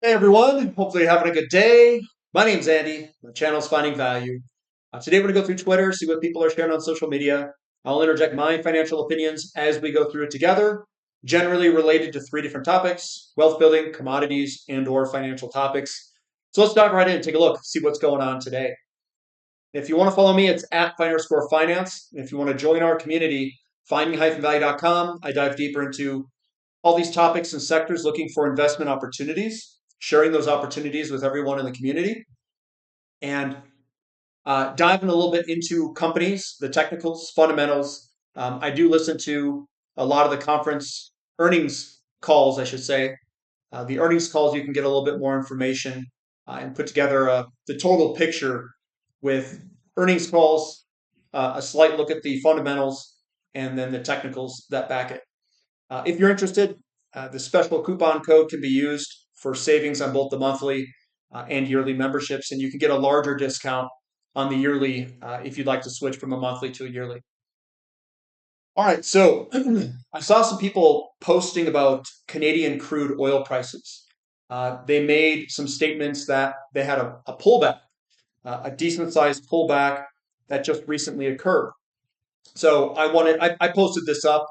Hey everyone, hopefully you're having a good day. My name's Andy. The channel's Finding Value. Today we're going to go through Twitter, see what people are sharing on social media. I'll interject my financial opinions as we go through it together, generally related to three different topics: wealth building, commodities, and/or financial topics. So let's dive right in and take a look, see what's going on today. If you want to follow me, it's at @Finance. If you want to join our community, finding-value.com. I dive deeper into all these topics and sectors looking for investment opportunities, sharing those opportunities with everyone in the community, and diving a little bit into companies, the technicals, fundamentals. I do listen to a lot of the conference earnings calls, I should say. The earnings calls, you can get a little bit more information and put together the total picture with earnings calls, a slight look at the fundamentals, and then the technicals that back it. If you're interested, the special coupon code can be used for savings on both the monthly and yearly memberships, and you can get a larger discount on the yearly if you'd like to switch from a monthly to a yearly. All right, so I saw some people posting about Canadian crude oil prices. They made some statements that they had a pullback, a decent sized pullback that just recently occurred. So I posted this up.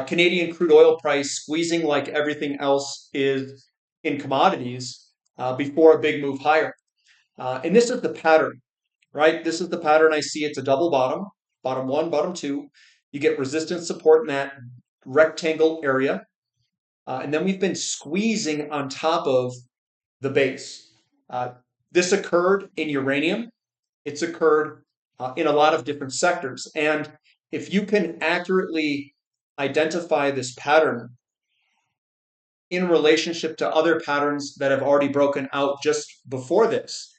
Canadian crude oil price squeezing like everything else is in commodities before a big move higher. And this is the pattern, right? This is the pattern I see. It's a double bottom, bottom one, bottom two. You get resistance support in that rectangle area. And then we've been squeezing on top of the base. Uh, this occurred in uranium. It's occurred in a lot of different sectors. And if you can accurately identify this pattern in relationship to other patterns that have already broken out just before this,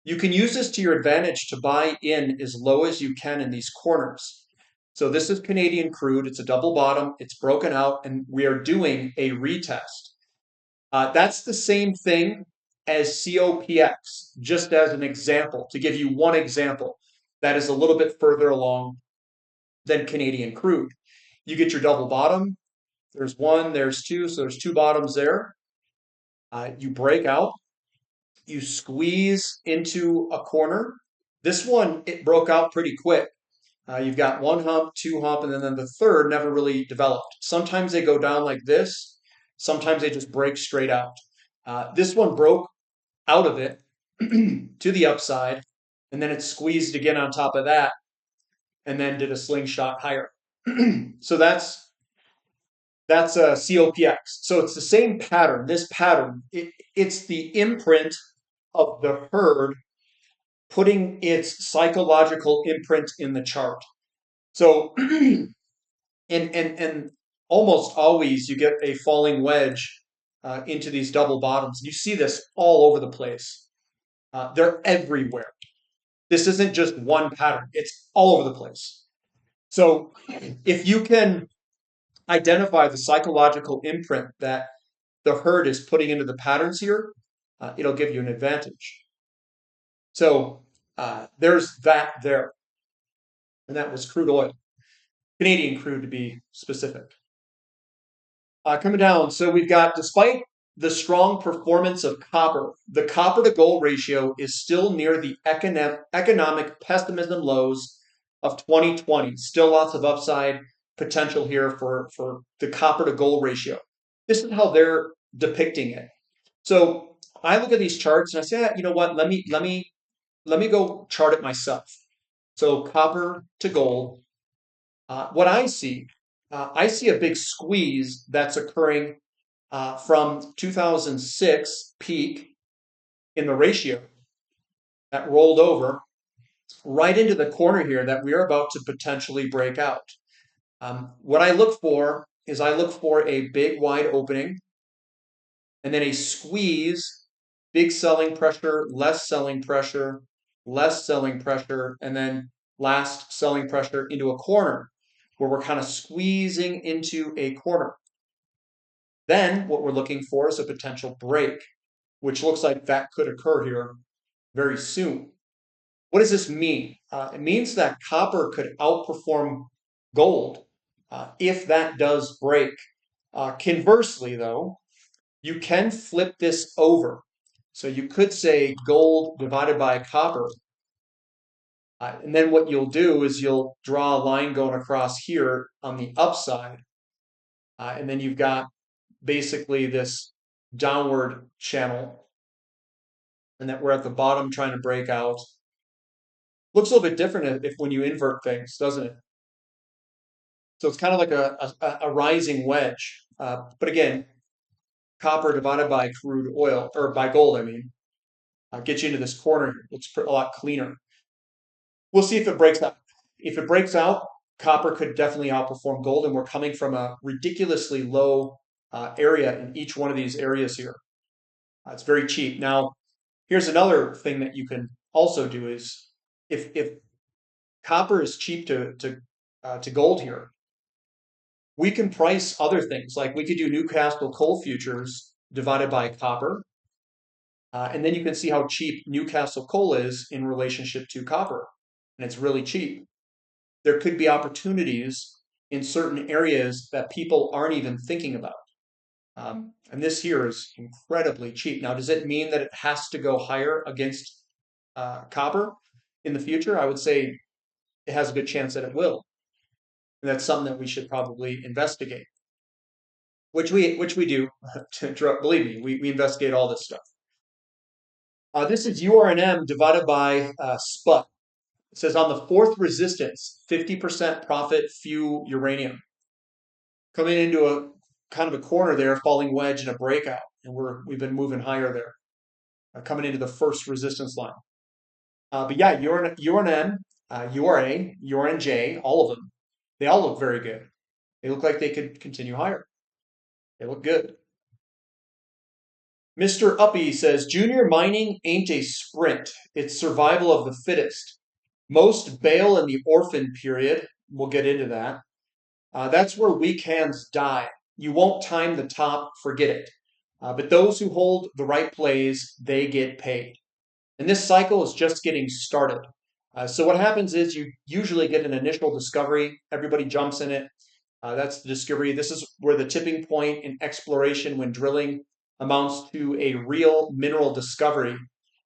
you can use this to your advantage to buy in as low as you can in these corners. So this is Canadian crude. It's a double bottom. It's broken out, and we are doing a retest. That's the same thing as COPX, just as an example, to give you one example that is a little bit further along than Canadian crude. You get your double bottom. There's one, there's two, so there's two bottoms there. You break out, you squeeze into a corner. This one, it broke out pretty quick. You've got one hump, two hump, and then the third never really developed. Sometimes they go down like this. Sometimes they just break straight out. This one broke out of it to the upside, and then it squeezed again on top of that, and then did a slingshot higher. So that's a COPX. So it's the same pattern. This pattern, it's the imprint of the herd putting its psychological imprint in the chart. So and almost always you get a falling wedge into these double bottoms. You see this all over the place. They're everywhere. This isn't just one pattern. It's all over the place. So if you can identify the psychological imprint that the herd is putting into the patterns here, it'll give you an advantage. So there's that there. And that was crude oil, Canadian crude to be specific. Coming down, so we've got, despite the strong performance of copper, the copper to gold ratio is still near the economic pessimism lows of 2020. Still lots of upside potential here for the copper to gold ratio. This is how they're depicting it. So I look at these charts and I say, you know what? Let me go chart it myself. So copper to gold. What I see a big squeeze that's occurring from 2006 peak in the ratio that rolled over right into the corner here that we're about to potentially break out. What I look for is I look for a big wide opening and then a squeeze, big selling pressure, less selling pressure, less selling pressure, and then last selling pressure into a corner where we're kind of squeezing into a corner. Then what we're looking for is a potential break, which looks like that could occur here very soon. What does this mean? It means that copper could outperform gold if that does break. Conversely, though, You can flip this over. So you could say gold divided by copper. And then what you'll do is you'll draw a line going across here on the upside. And then you've got basically this downward channel, and that we're at the bottom trying to break out. Looks a little bit different if when you invert things, doesn't it? So it's kind of like a rising wedge. But again, copper divided by crude oil, or by gold, I mean, gets you into this corner here. Looks a lot cleaner. We'll see if it breaks out. If it breaks out, copper could definitely outperform gold, and we're coming from a ridiculously low area in each one of these areas here. It's very cheap. Now, here's another thing that you can also do is if copper is cheap to gold here, we can price other things. Like we could do Newcastle coal futures divided by copper, and then you can see how cheap Newcastle coal is in relationship to copper, and it's really cheap. There could be opportunities in certain areas that people aren't even thinking about. And this here is incredibly cheap. Now, does it mean that it has to go higher against copper in the future? I would say it has a good chance that it will. And that's something that we should probably investigate, which we do. Believe me, we investigate all this stuff. This is URNM divided by SPUT. It says on the fourth resistance, 50% profit, few uranium. Coming into a kind of a corner there, falling wedge and a breakout. And we've been moving higher there, coming into the first resistance line. But yeah, URNM, URA, URNJ, all of them, they all look very good. They look like they could continue higher. They look good. Mr. Uppy says, junior mining ain't a sprint. It's survival of the fittest. Most bail in the orphan period. We'll get into that. That's where weak hands die. You won't time the top, forget it. But those who hold the right plays, they get paid. And this cycle is just getting started. So what happens is you usually get an initial discovery. Everybody jumps in it. That's the discovery. This is where the tipping point in exploration when drilling amounts to a real mineral discovery,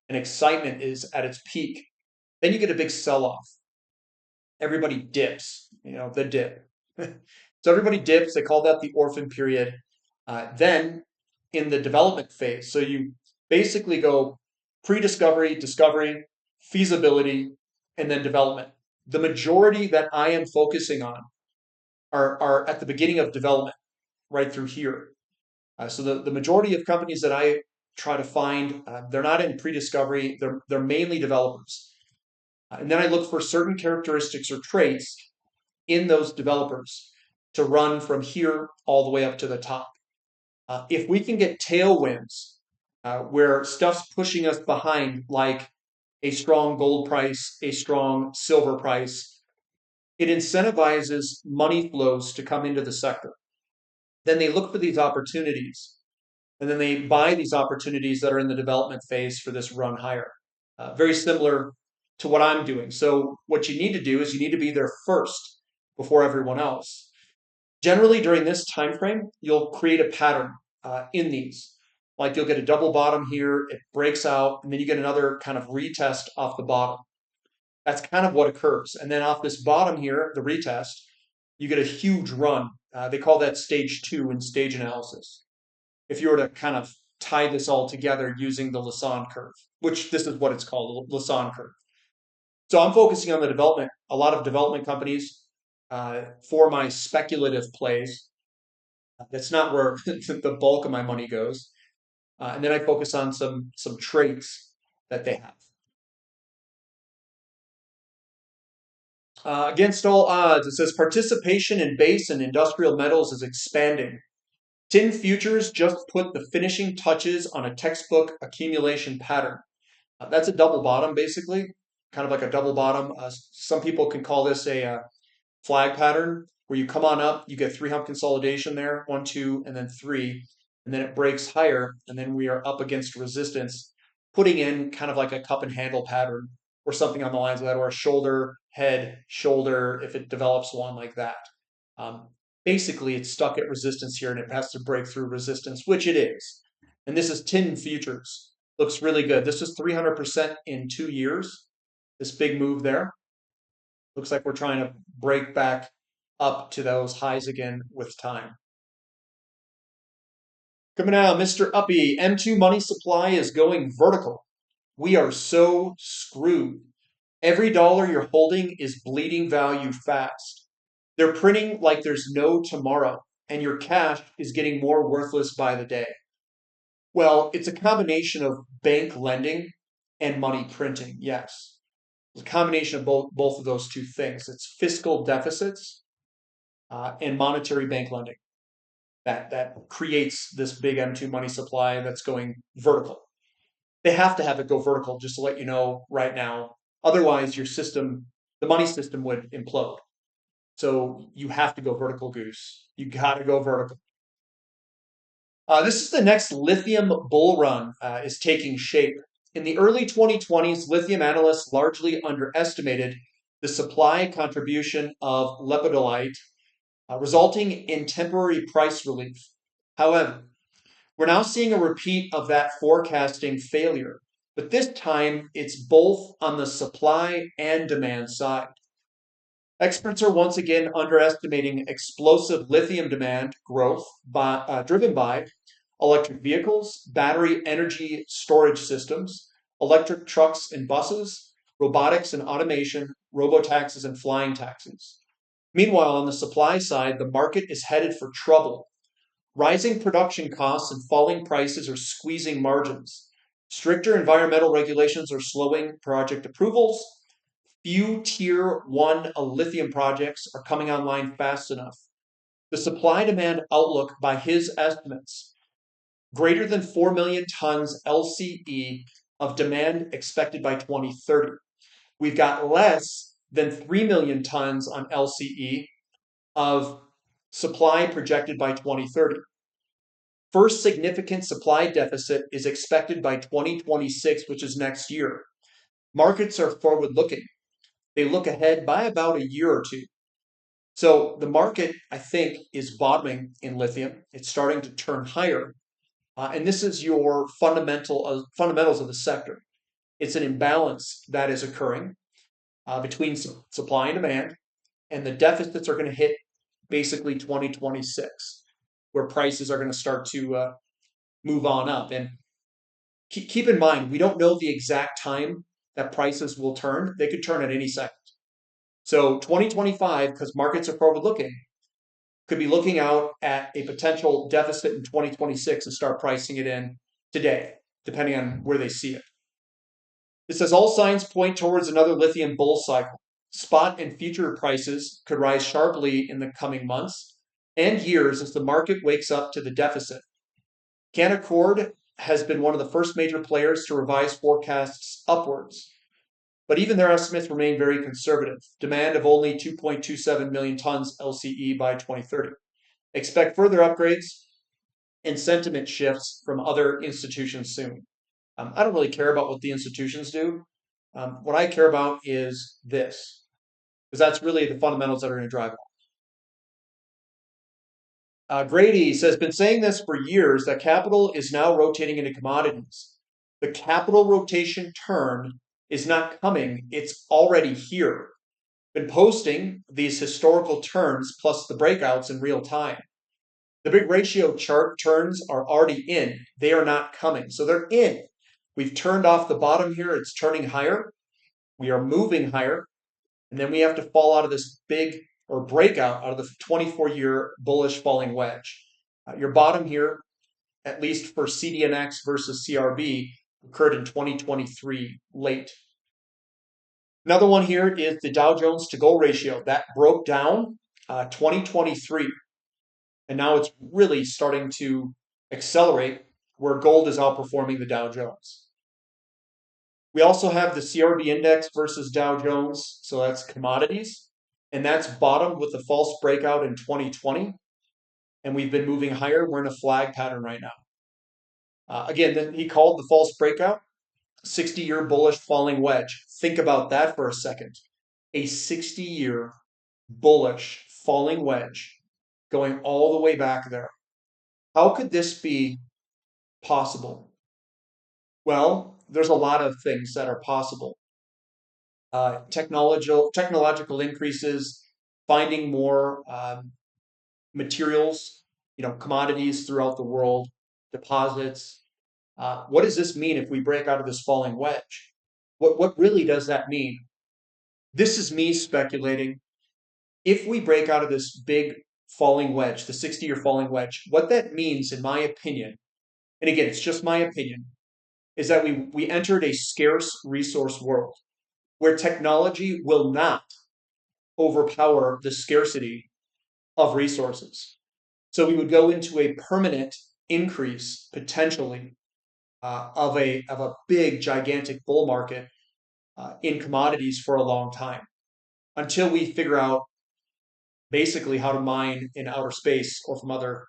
and excitement is at its peak. Then you get a big sell-off. Everybody dips, the dip. So everybody dips. They call that the orphan period. Then in the development phase, so you basically go pre-discovery, discovery, feasibility, and then development. The majority that I am focusing on are at the beginning of development, right through here. So the majority of companies that I try to find, they're not in pre-discovery. They're mainly developers. And then I look for certain characteristics or traits in those developers to run from here all the way up to the top. If we can get tailwinds where stuff's pushing us behind, like a strong gold price, a strong silver price, it incentivizes money flows to come into the sector. Then they look for these opportunities, and then they buy these opportunities that are in the development phase for this run higher. Very similar to what I'm doing. So what you need to do is you need to be there first before everyone else. Generally, during this time frame, you'll create a pattern in these. Like you'll get a double bottom here, it breaks out, and then you get another kind of retest off the bottom. That's kind of what occurs. And then off this bottom here, the retest, you get a huge run. They call that stage 2 in stage analysis. If you were to kind of tie this all together using the Lassonde curve, which this is what it's called, the Lassonde curve. So I'm focusing on the development, a lot of development companies for my speculative plays. That's not where the bulk of my money goes. And then I focus on some traits that they have. Against all odds, it says participation in base and industrial metals is expanding. Tin futures just put the finishing touches on a textbook accumulation pattern. That's a double bottom, basically, kind of like a double bottom. Some people can call this a flag pattern, where you come on up, you get 3 hump consolidation there, 1, 2, and then 3, and then it breaks higher, and then we are up against resistance, putting in kind of like a cup and handle pattern or something on the lines of that, or a shoulder, head, shoulder, if it develops one like that. Basically, it's stuck at resistance here, and it has to break through resistance, which it is. And this is tin futures. Looks really good. This is 300% in 2 years. This big move there. Looks like we're trying to break back up to those highs again with time. Coming out, Mr. Uppy, M2 money supply is going vertical. We are so screwed. Every dollar you're holding is bleeding value fast. They're printing like there's no tomorrow, and your cash is getting more worthless by the day. Well, it's a combination of bank lending and money printing, yes. It's a combination of both of those two things. It's fiscal deficits and monetary bank lending that creates this big M2 money supply that's going vertical. They have to have it go vertical, just to let you know right now. Otherwise, your system, the money system, would implode. So you have to go vertical, Goose. You got to go vertical. This is the next lithium bull run is taking shape. In the early 2020s, lithium analysts largely underestimated the supply contribution of lepidolite, resulting in temporary price relief. However, we're now seeing a repeat of that forecasting failure, but this time it's both on the supply and demand side. Experts are once again underestimating explosive lithium demand growth driven by electric vehicles, battery energy storage systems, electric trucks and buses, robotics and automation, robotaxis and flying taxis. Meanwhile, on the supply side, the market is headed for trouble. Rising production costs and falling prices are squeezing margins. Stricter environmental regulations are slowing project approvals. Few Tier 1 lithium projects are coming online fast enough. The supply-demand outlook, by his estimates, greater than 4 million tons LCE of demand expected by 2030. We've got less than 3 million tons on LCE of supply projected by 2030. First significant supply deficit is expected by 2026, which is next year. Markets are forward-looking. They look ahead by about a year or two. So the market, I think, is bottoming in lithium. It's starting to turn higher. And this is your fundamentals of the sector. It's an imbalance that is occurring between supply and demand, and the deficits are going to hit basically 2026, where prices are going to start to move on up. And keep in mind, we don't know the exact time that prices will turn. They could turn at any second. So 2025, because markets are forward-looking, could be looking out at a potential deficit in 2026 and start pricing it in today, depending on where they see it. It says all signs point towards another lithium bull cycle. Spot and future prices could rise sharply in the coming months and years as the market wakes up to the deficit. Canaccord has been one of the first major players to revise forecasts upwards, but even their estimates remain very conservative. Demand of only 2.27 million tons LCE by 2030. Expect further upgrades and sentiment shifts from other institutions soon. I don't really care about what the institutions do. What I care about is this, because that's really the fundamentals that are going to drive it. Grady says, been saying this for years that capital is now rotating into commodities. The capital rotation turn is not coming, it's already here. Been posting these historical turns plus the breakouts in real time. The big ratio chart turns are already in. They are not coming. So they're in. We've turned off the bottom here. It's turning higher. We are moving higher. And then we have to fall out of this big or breakout out of the 24-year bullish falling wedge. Your bottom here, at least for CDNX versus CRB, occurred in 2023 late. Another one here is the Dow Jones to gold ratio. That broke down 2023. And now it's really starting to accelerate where gold is outperforming the Dow Jones. We also have the CRB index versus Dow Jones. So that's commodities. And that's bottomed with a false breakout in 2020. And we've been moving higher. We're in a flag pattern right now. Again, he called the false breakout 60-year bullish falling wedge. Think about that for a second. A 60-year bullish falling wedge going all the way back there. How could this be possible? Well, there's a lot of things that are possible. Technological increases, finding more materials, commodities throughout the world, deposits. What does this mean if we break out of this falling wedge? What really does that mean? This is me speculating. If we break out of this big falling wedge, the 60-year falling wedge, what that means, in my opinion, and again, it's just my opinion, is that we entered a scarce resource world where technology will not overpower the scarcity of resources. So we would go into a permanent increase potentially of a big gigantic bull market in commodities for a long time until we figure out basically how to mine in outer space or from other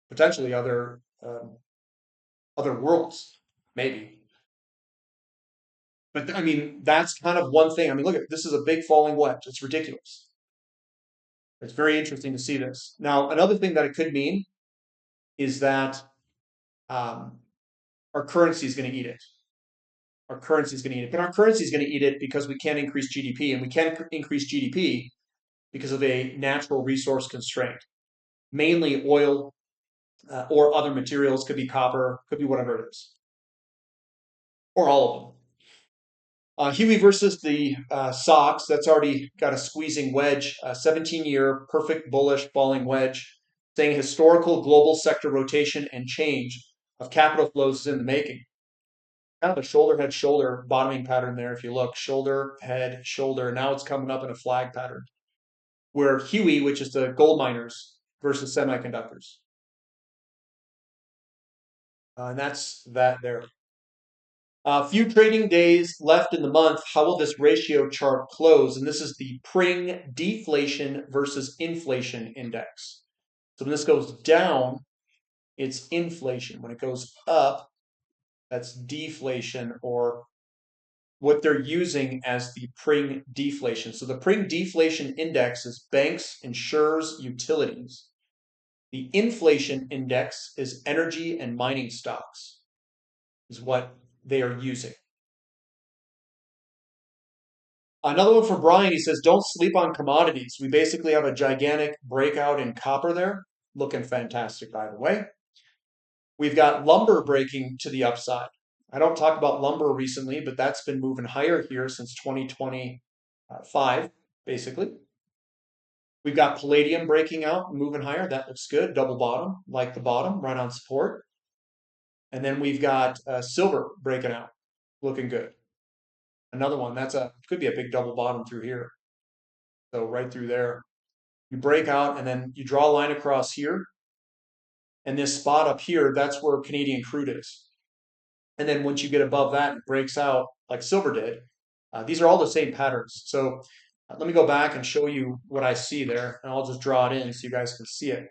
potentially other worlds maybe. But I mean that's kind of one thing. I mean look at this is a big falling wedge. It's ridiculous. It's very interesting to see this. Now another thing that it could mean is that um, our currency is going to eat it. Our currency is going to eat it. But our currency is going to eat it because we can't increase GDP, and we can't increase GDP because of a natural resource constraint, mainly oil or other materials. Could be copper, could be whatever it is, or all of them. Huey versus the Sox. That's already got a squeezing wedge, a 17-year perfect bullish falling wedge, saying historical global sector rotation and change of capital flows is in the making. Kind of a shoulder, head, shoulder bottoming pattern there. If you look, shoulder, head, shoulder. Now it's coming up in a flag pattern. Where Huey, which is the gold miners versus semiconductors. And that's that there. A few trading days left in the month. How will this ratio chart close? And this is the Pring deflation versus inflation index. So when this goes down, it's inflation. When it goes up, that's deflation, or what they're using as the Pring deflation. So the Pring deflation index is banks, insurers, utilities. The inflation index is energy and mining stocks, is what they are using. Another one for Brian, he says, don't sleep on commodities. We basically have a gigantic breakout in copper there. Looking fantastic, by the way. We've got lumber breaking to the upside. I don't talk about lumber recently, but that's been moving higher here since 2025, basically. We've got palladium breaking out and moving higher. That looks good. Double bottom, like the bottom, right on support. And then we've got silver breaking out, looking good. Another one, could be a big double bottom through here. So right through there. You break out and then you draw a line across here. And this spot up here, that's where Canadian crude is. And then once you get above that, it breaks out like silver did. These are all the same patterns. So let me go back and show you what I see there. And I'll just draw it in so you guys can see it.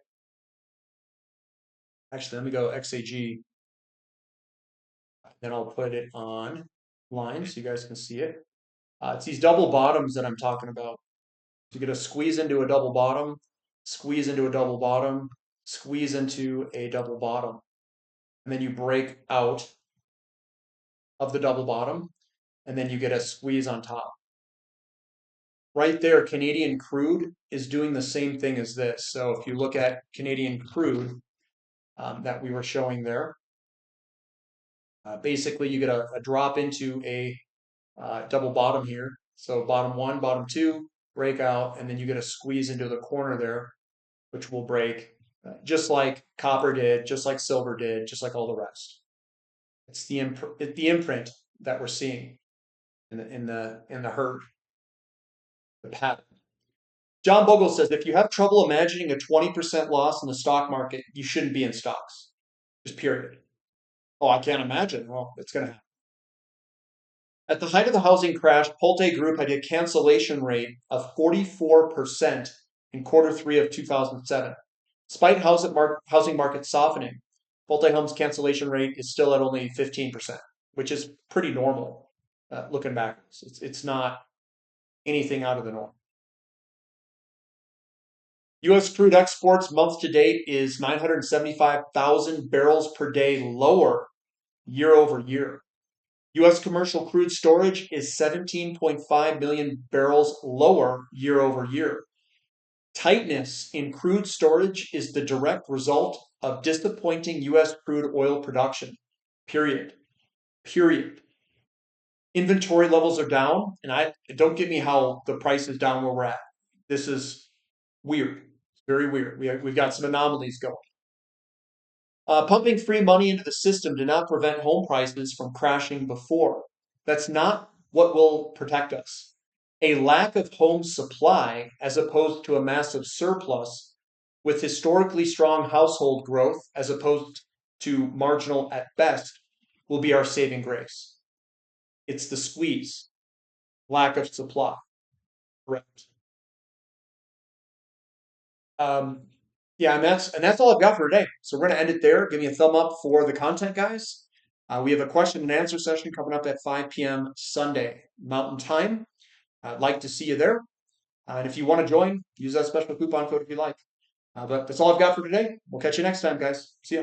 Actually, let me go XAG. Then I'll put it on line so you guys can see it. It's these double bottoms that I'm talking about. So you're going to squeeze into a double bottom, squeeze into a double bottom, squeeze into a double bottom. And then you break out of the double bottom, and then you get a squeeze on top. Right there, Canadian crude is doing the same thing as this. So if you look at Canadian crude that we were showing there, basically you get a drop into a double bottom here. So bottom one, bottom two, break out, and then you get a squeeze into the corner there, which will break just like copper did, just like silver did, just like all the rest. It's the imprint that we're seeing in the herd, the pattern. John Bogle says if you have trouble imagining a 20% loss in the stock market, you shouldn't be in stocks. Just period. Oh, I can't imagine. Well, it's going to happen. At the height of the housing crash, Pulte Group had a cancellation rate of 44% in quarter three of 2007. Despite housing market softening, Pulte Homes cancellation rate is still at only 15%, which is pretty normal looking backwards. It's not anything out of the norm. U.S. crude exports month to date is 975,000 barrels per day lower year over year. U.S. commercial crude storage is 17.5 million barrels lower year over year. Tightness in crude storage is the direct result of disappointing U.S. crude oil production. Period. Period. Inventory levels are down, and I don't get me how the price is down where we're at. This is weird. It's very weird. We've got some anomalies going. Pumping free money into the system did not prevent home prices from crashing before. That's not what will protect us. A lack of home supply, as opposed to a massive surplus, with historically strong household growth, as opposed to marginal at best, will be our saving grace. It's the squeeze, lack of supply. Correct. Um, yeah, and that's all I've got for today. So we're gonna end it there. Give me a thumb up for the content, guys. We have a question and answer session coming up at 5 p.m. Sunday Mountain Time. I'd like to see you there. And if you want to join, use that special coupon code if you like. But that's all I've got for today. We'll catch you next time, guys. See ya.